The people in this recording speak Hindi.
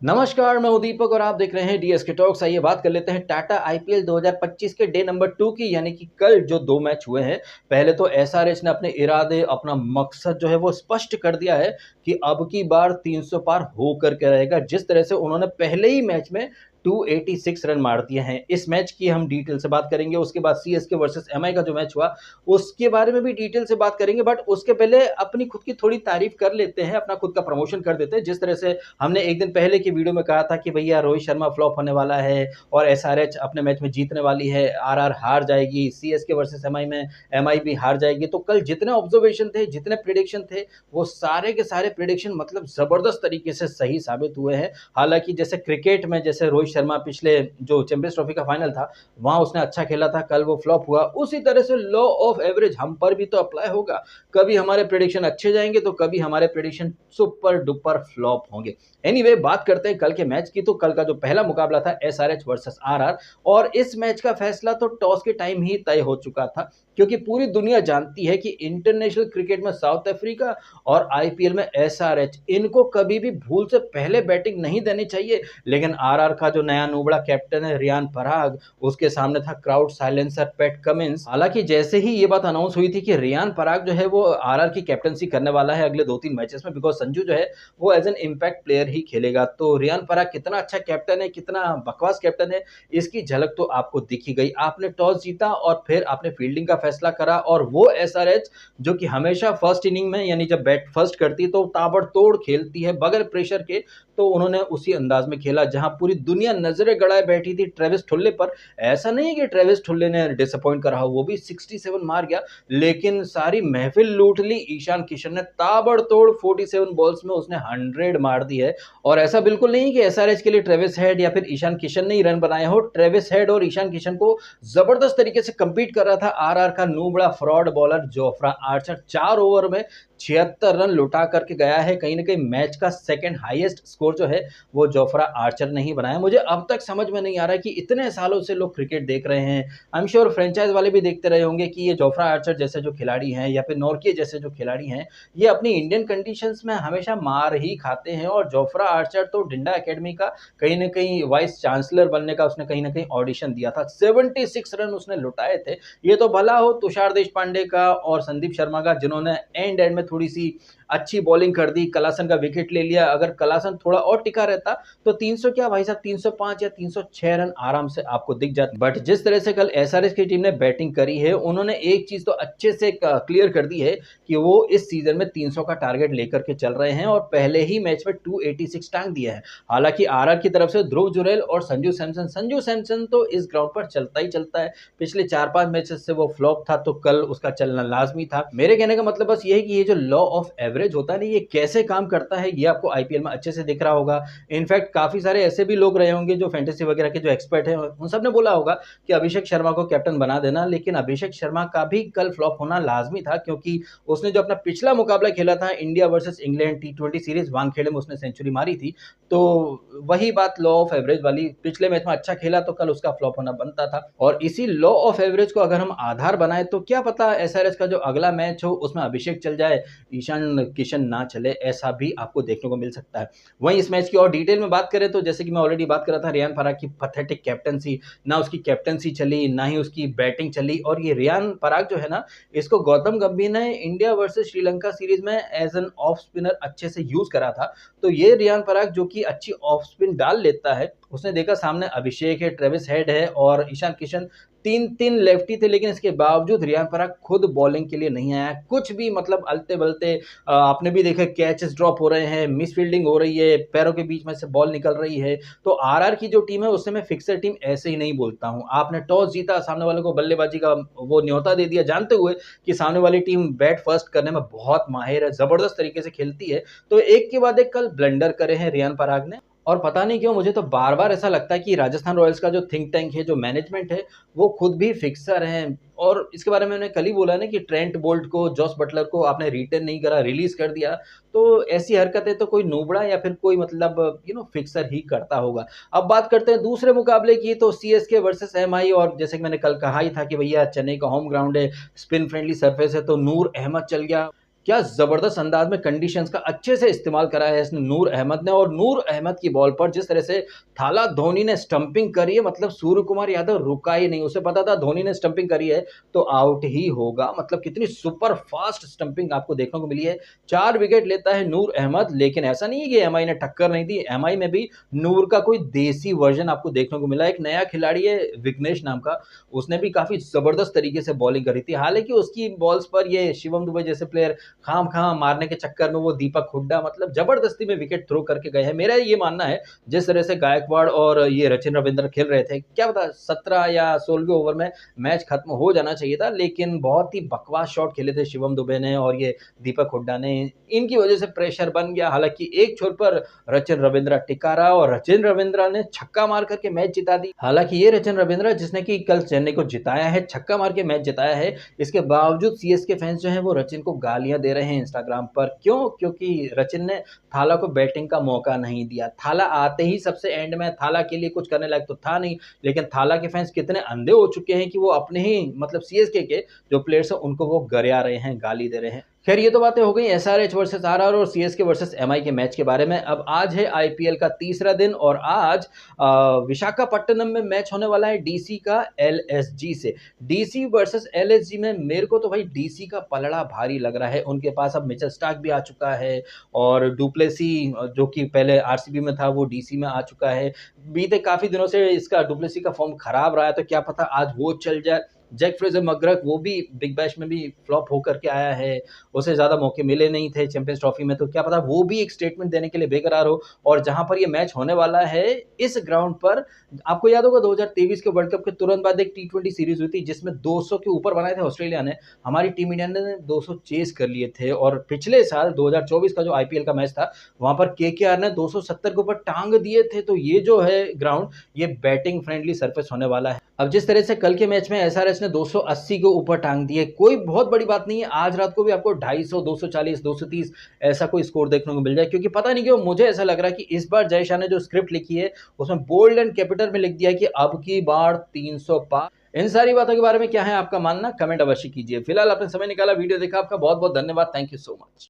नमस्कार, मैं हूं दीपक और आप देख रहे हैं डीएसके टॉक्स। आइए बात कर लेते हैं टाटा आईपीएल 2025 के डे नंबर 2 की, यानी कि कल जो दो मैच हुए हैं। पहले तो एसआरएच ने अपने इरादे, अपना मकसद जो है वो स्पष्ट कर दिया है कि अब की बार 300 पार हो करके रहेगा। जिस तरह से उन्होंने पहले ही मैच में 286 रन मार दिए हैं। इस मैच की हम डिटेल से बात करेंगे। उसके बाद सीएसके वर्सेस एमआई का जो मैच हुआ उसके बारे में भी डिटेल से बात करेंगे, बट उसके पहले अपनी खुद की थोड़ी तारीफ कर लेते हैं, अपना खुद का प्रमोशन कर देते हैं। जिस तरह से हमने एक दिन पहले की वीडियो में कहा था कि भैया रोहित शर्मा फ्लॉप होने वाला है और एसआरएच अपने मैच में जीतने वाली है, आरआर हार जाएगी, सीएसके वर्सेस एमआई में एमआई भी हार जाएगी। तो कल जितने ऑब्जर्वेशन थे, जितने प्रिडिक्शन थे, वो सारे के सारे प्रिडिक्शन मतलब जबरदस्त तरीके से सही साबित हुए हैं। हालांकि जैसे क्रिकेट में जैसे रोहित शर्मा पिछले जो चैंपियंस ट्रॉफी का फाइनल था वहां उसने अच्छा खेला था, कल वो फ्लॉप हुआ, उसी तरह से लॉ ऑफ एवरेज हम पर भी तो अप्लाई होगा। कभी हमारे प्रिडिक्शन अच्छे जाएंगे तो कभी हमारे प्रिडिक्शन सुपर डुपर फ्लॉप होंगे। एनीवे, बात करते हैं कल के मैच की। तो कल का जो पहला मुकाबला था एसआरएच वर्सेस आरआर, और इस मैच का फैसला तो टॉस के टाइम ही तय हो चुका था, क्योंकि पूरी दुनिया जानती है कि इंटरनेशनल क्रिकेट में साउथ अफ्रीका और आईपीएल में एसआरएच, इनको कभी भी भूल से पहले बैटिंग नहीं देनी चाहिए। लेकिन आरआर का जो नया नूबड़ा कैप्टन है रियान पराग, उसके सामने था क्राउड साइलेंसर पैट कमिंस। हालांकि जैसे ही ये बात अनाउंस हुई थी कि रियान पराग जो है वो आरआर की कैप्टनसी करने वाला है अगले 2-3 मैचेस में, बिकॉज संजू जो है वो एज एन इम्पैक्ट प्लेयर ही खेलेगा, तो रियान पराग कितना अच्छा कैप्टन है, कितना बकवास कैप्टन है, इसकी झलक तो आपको दिखी गई। आपने टॉस जीता और फिर आपने फील्डिंग का फैसला करा, और वो एसआरएच जो कि हमेशा फर्स्ट इनिंग में, यानी जब बैट फर्स्ट करती है तो ताबड़तोड़ खेलती है बगैर प्रेशर के, तो उन्होंने उसी अंदाज में खेला जहां पूरी दुनिया नजरें गड़ाए बैठी थी ट्रेविस ठुल्ले पर। ऐसा नहीं है कि ट्रेविस ठुल्ले ने डिसअपॉइंट करा हो, वो भी 67 मार गया, लेकिन सारी महफिल लूट ली ईशान किशन ने। ताबड़तोड़ 47 बॉल्स में उसने 100 मार दी है। और ऐसा बिल्कुल नहीं कि एसआरएच के लिए ट्रेविस हेड या फिर ईशान किशन ने ही रन बनाए हो। ट्रेविस हेड और ईशान किशन को जबरदस्त तरीके से कंपीट कर रहा था आरआर का नूबड़ा fraud bowler Jofra Archer. 4 over में 76 रन लुटा करके गया है। कहीं ना कहीं मैच का सेकंड हाईएस्ट स्कोर जो है वो जोफ्रा आर्चर ने ही बनाया। मुझे अब तक समझ में नहीं आ रहा है कि इतने सालों से लोग क्रिकेट देख रहे हैं, आई एम श्योर फ्रेंचाइज वाले भी देखते रहे होंगे, कि ये जोफ्रा आर्चर जैसे जो खिलाड़ी हैं या फिर नॉर्के जैसे जो खिलाड़ी हैं, ये अपनी इंडियन कंडीशंस में हमेशा मार ही खाते हैं। और जोफ्रा आर्चर तो डिंडा एकेडमी का कहीं ना कहीं वाइस चांसलर बनने का उसने कहीं ना कहीं ऑडिशन दिया था। 76 रन उसने लुटाए थे। ये तो भला हो तुषार देश पांडे का और संदीप शर्मा का, जिन्होंने एंड एंड में थोड़ी सी अच्छी बॉलिंग कर दी, कलासन का विकेट ले लिया। अगर कलासन थोड़ा और टिका रहता तो 300 क्या भाई साहब, 305 या 306 रन आराम से आपको दिख जाते। बट जिस तरह से कल एसआरएच की टीम ने बैटिंग करी है, उन्होंने एक चीज तो अच्छे से क्लियर कर दी है कि वो इस सीजन में 300 का टारगेट लेकर के चल रहे हैं, और पहले ही मैच में 286 टांग दिया है। हालांकि आरआर की तरफ से ध्रुव जुरैल और संजू सैमसन तो इस ग्राउंड पर चलता ही चलता है। पिछले 4-5 मैचेस से वो फ्लॉप था, तो कल उसका चलना लाजमी था। मेरे कहने का मतलब बस ये है कि ये जो लॉ ऑफ एवरेज होता है ना, ये कैसे काम करता है ये आपको आईपीएल में अच्छे से दिख रहा होगा। इनफैक्ट काफी सारे ऐसे भी लोग रहे होंगे जो फैंटेसी वगैरह के जो एक्सपर्ट हैं, उन सब ने बोला होगा कि अभिषेक शर्मा को कैप्टन बना देना, लेकिन अभिषेक शर्मा का भी कल फ्लॉप होना लाजमी था, क्योंकि उसने जो अपना पिछला मुकाबला खेला था इंडिया वर्सेस इंग्लैंड टी20 सीरीज वानखेड़े में, उसने सेंचुरी मारी थी। तो वही बात लॉ ऑफ एवरेज वाली, पिछले मैच में अच्छा खेला तो कल उसका फ्लॉप होना बनता था। और इसी लॉ ऑफ एवरेज को अगर हम आधार बनाए तो क्या पता एसआरएच का जो अगला मैच हो उसमें अभिषेक चल जाए, ईशान किशन ना चले, ऐसा भी आपको देखने को मिल सकता है। वहीं इस मैच की और डिटेल में बात करें तो जैसे कि मैं ऑलरेडी बात कर रहा था, रियान पराग की पैथेटिक कैप्टनसी, ना उसकी कैप्टनसी चली ना ही उसकी बैटिंग चली। और ये रियान पराग जो है ना, इसको गौतम गंभीर ने इंडिया वर्सेस श्रीलंका सीरीज में एज एन ऑफ स्पिनर अच्छे से यूज करा था। तो ये रियान पराग जो कि अच्छी ऑफ स्पिन डाल लेता है, उसने देखा सामने अभिषेक है, ट्रेविस हेड है और ईशान किशन, 3-3 लेफ्टी थे, लेकिन इसके बावजूद रियान पराग खुद बॉलिंग के लिए नहीं आया कुछ भी, मतलब अलते बलते। आपने भी देखा कैचेस ड्रॉप हो रहे हैं, मिस फील्डिंग हो रही है, पैरों के बीच में से बॉल निकल रही है। तो आरआर की जो टीम है उससे मैं फिक्सर टीम ऐसे ही नहीं बोलता हूं। आपने टॉस जीता, सामने वाले को बल्लेबाजी का वो न्योता दे दिया, जानते हुए कि सामने वाली टीम बैट फर्स्ट करने में बहुत माहिर है, जबरदस्त तरीके से खेलती है, तो एक के बाद एक कल ब्लंडर करे हैं रियान पराग ने। और पता नहीं क्यों मुझे तो बार बार ऐसा लगता है कि राजस्थान रॉयल्स का जो थिंक टैंक है, जो मैनेजमेंट है, वो खुद भी फिक्सर हैं। और इसके बारे में मैंने कल ही बोला ना कि ट्रेंट बोल्ट को, जॉस बटलर को आपने रिटेन नहीं करा, रिलीज कर दिया, तो ऐसी हरकतें तो कोई नूबड़ा या फिर कोई मतलब फिक्सर ही करता होगा। अब बात करते हैं दूसरे मुकाबले की, तो सीएसके वर्सेस एमआई। और जैसे कि मैंने कल कहा ही था कि भैया चेन्नई का होम ग्राउंड है, स्पिन फ्रेंडली सरफेस है, तो नूर अहमद चल गया। क्या ज़बरदस्त अंदाज में कंडीशंस का अच्छे से इस्तेमाल करा है इसने नूर अहमद ने, और नूर अहमद की बॉल पर जिस तरह से थाला धोनी ने स्टंपिंग करी है, मतलब सूर्य कुमार यादव रुका ही नहीं। उसे पता था धोनी ने स्टंपिंग करी है तो आउट ही होगा। मतलब कितनी सुपर फास्ट स्टंपिंग आपको देखने को मिली है। 4 विकेट लेता है नूर अहमद, लेकिन ऐसा नहीं है कि एमआई ने टक्कर नहीं दी। एमआई में भी नूर का कोई देसी वर्जन आपको देखने को मिला। एक नया खिलाड़ी है विघ्नेश नाम का, उसने भी काफ़ी ज़बरदस्त तरीके से बॉलिंग करी थी। हालाँकि उसकी बॉल्स पर ये शिवम दुबे जैसे प्लेयर खाम-खा मारने के चक्कर में वो दीपक हुड्डा मतलब ज़बरदस्ती में विकेट थ्रो करके गए हैं। मेरा ये मानना है जिस तरह से गायकवाड़ और ये सचिन रविंद्र खेल रहे थे, क्या पता 17 या 16वें ओवर में मैच खत्म हो जाना चाहिए था, लेकिन बहुत ही बकवास शॉट खेले थे शिवम दुबे ने और ये दीपक हुड्डा ने। इनकी वजह से प्रेशर बन गया। हालाँकि एक छोर पर सचिन रविंद्र टिका रहा और सचिन रविंद्र ने छक्का मार करके मैच जिता दी। हालाँकि ये सचिन रविंद्र जिसने कि कल चेन्नई को जिताया है, छक्का मार के मैच जिताया है, इसके बावजूद सीएसके फैंस जो हैं वो सचिन को गालियाँ दे रहे हैं इंस्टाग्राम पर। क्यों? क्योंकि सचिन ने थाला को बैटिंग का मौका नहीं दिया। थाला आते ही सबसे एंड में थाला के लिए कुछ करने लायक तो था नहीं, लेकिन थाला के फैंस कितने अंधे हो चुके हैं कि वो अपने ही मतलब सीएसके के जो प्लेयर्स हैं उनको वो गरिया रहे हैं, गाली दे रहे हैं। खैर ये तो बातें हो गई एसआरएच वर्सेस आरआर और सीएसके वर्सेस एमआई के मैच के बारे में। अब आज है आईपीएल का तीसरा दिन और आज विशाखापट्टनम में मैच होने वाला है डीसी का एलएसजी से। डीसी वर्सेस एलएसजी में मेरे को तो भाई डीसी का पलड़ा भारी लग रहा है। उनके पास अब मिचेल स्टार्क भी आ चुका है और डुप्लेसी जो कि पहले आरसीबी में था वो डीसी में आ चुका है। बीते काफ़ी दिनों से इसका डुप्लेसी का फॉर्म खराब रहा है, तो क्या पता आज वो चल जाए। जैक फ्रेज़र मैकग्रा वो भी बिग बैश में भी फ्लॉप होकर के आया है। उसे ज़्यादा मौके मिले नहीं थे चैंपियंस ट्रॉफी में, तो क्या पता वो भी एक स्टेटमेंट देने के लिए बेकरार हो। और जहाँ पर ये मैच होने वाला है इस ग्राउंड पर, आपको याद होगा 2023 के वर्ल्ड कप के तुरंत बाद एक टी20 सीरीज़ हुई थी जिसमें 200 के ऊपर बनाए थे ऑस्ट्रेलिया ने। हमारी टीम इंडिया ने 200 चेज़ कर लिए थे और पिछले साल 2024 का जो आईपीएल का मैच था, वहाँ पर केकेआर ने 270 के ऊपर टाँग दिए थे। तो ये जो है ग्राउंड, ये बैटिंग फ्रेंडली सरफेस होने वाला है। अब जिस तरह से कल के मैच में एसआरएच ने 280 के ऊपर टाँग दिए, कोई बहुत बड़ी बात नहीं है। आज रात को भी आपको 250, 240, 230 ऐसा कोई स्कोर देखने को मिल जाए, क्योंकि पता नहीं क्यों मुझे ऐसा लग रहा है कि इस बार जय शाह ने जो स्क्रिप्ट लिखी है उसमें बोल्ड एंड कैपिटल में लिख दिया है कि अब की बार 300 पार। इन सारी बातों के बारे में क्या है आपका मानना? कमेंट अवश्य कीजिए। फिलहाल आपने समय निकाला, वीडियो देखा, आपका बहुत बहुत धन्यवाद। Thank you so much.